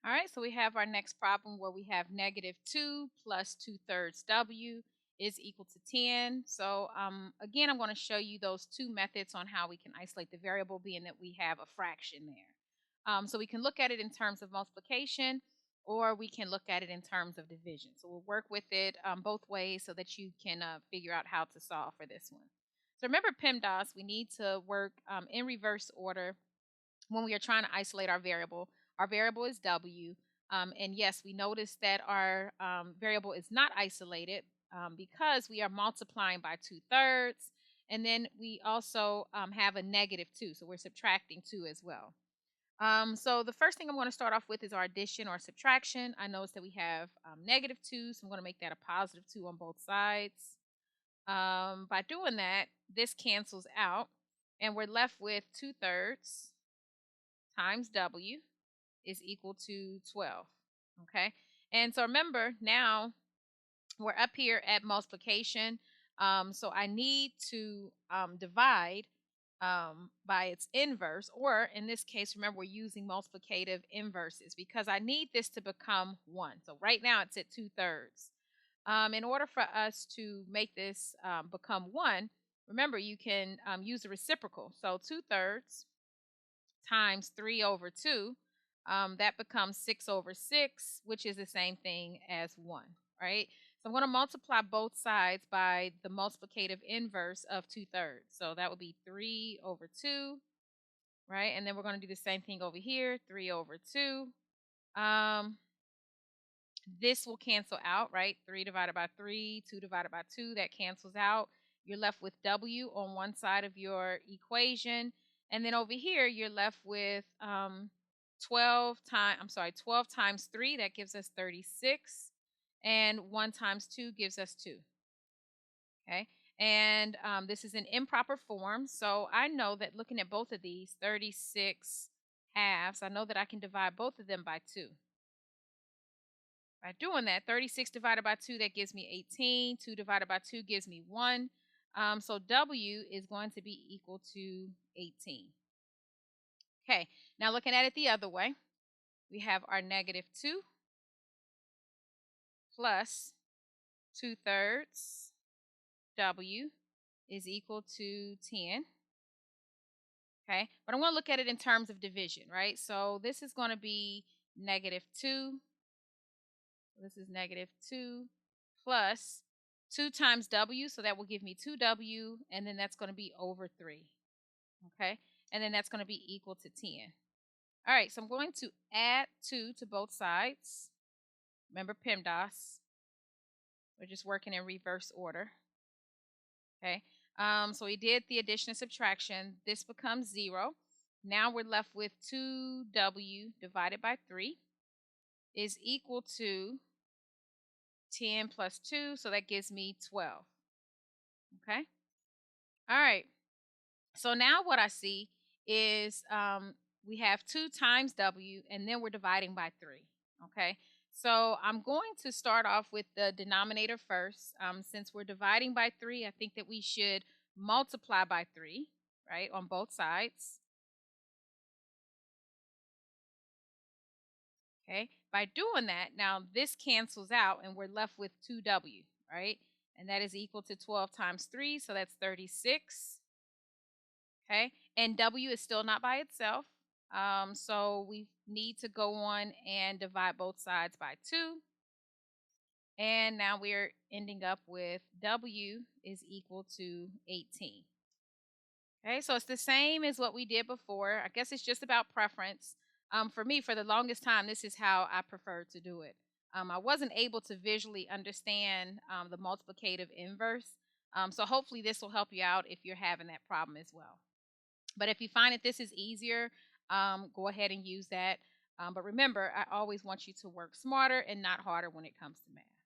All right, so we have our next problem where we have -2 plus 2/3 w is equal to 10. So again, I'm going to show you those two methods on how we can isolate the variable, being that we have a fraction there. So we can look at it in terms of multiplication, or we can look at it in terms of division. So we'll work with it both ways so that you can figure out how to solve for this one. So remember PEMDAS, we need to work in reverse order when we are trying to isolate our variable. Our variable is w. And yes, we notice that our variable is not isolated because we are multiplying by 2/3. And then we also have a -2. So we're subtracting 2 as well. So the first thing I'm going to start off with is our addition or subtraction. I notice that we have -2. So I'm going to make that a +2 on both sides. By doing that, this cancels out. And we're left with 2/3 times w is equal to 12. Okay. And so remember, now we're up here at multiplication. So I need to divide by its inverse, or in this case, remember, we're using multiplicative inverses because I need this to become 1. So right now it's at 2/3. In order for us to make this become 1, remember, you can use the reciprocal. So 2/3 times 3/2, that becomes 6/6, which is the same thing as 1, right? So I'm going to multiply both sides by the multiplicative inverse of 2/3. So that would be 3/2, right? And then we're going to do the same thing over here, 3/2. Um, this will cancel out, right? 3 divided by 3, 2 divided by 2, that cancels out. You're left with w on one side of your equation. And then over here, you're left with 12 times 3, that gives us 36. And 1 times 2 gives us 2. Okay. And this is an improper form. So I know that looking at both of these, 36 halves, I know that I can divide both of them by 2. By doing that, 36 divided by 2, that gives me 18. 2 divided by 2 gives me 1. So W is going to be equal to 18. Okay, now looking at it the other way, we have our -2 plus 2/3 W is equal to 10. Okay, but I'm going to look at it in terms of division, right? So this is going to be -2. This is -2 plus 2 times w, so that will give me 2w, and then that's going to be over 3. Okay, and then that's going to be equal to 10. All right, so I'm going to add 2 to both sides. Remember PEMDAS. We're just working in reverse order. Okay, so we did the addition and subtraction. This becomes 0. Now we're left with 2w divided by 3 is equal to 10 plus 2, so that gives me 12. Okay. All right. So now what I see is we have 2 times w, and then we're dividing by 3. Okay. So I'm going to start off with the denominator first. Since we're dividing by 3, I think that we should multiply by 3, right, on both sides. Okay. By doing that, now this cancels out and we're left with 2w, right? And that is equal to 12 times 3, so that's 36. Okay. And w is still not by itself. So we need to go on and divide both sides by 2. And now we're ending up with w is equal to 18. Okay, so it's the same as what we did before. I guess it's just about preference. For me, for the longest time, this is how I prefer to do it. I wasn't able to visually understand the multiplicative inverse. So hopefully this will help you out if you're having that problem as well. But if you find that this is easier, go ahead and use that. But remember, I always want you to work smarter and not harder when it comes to math.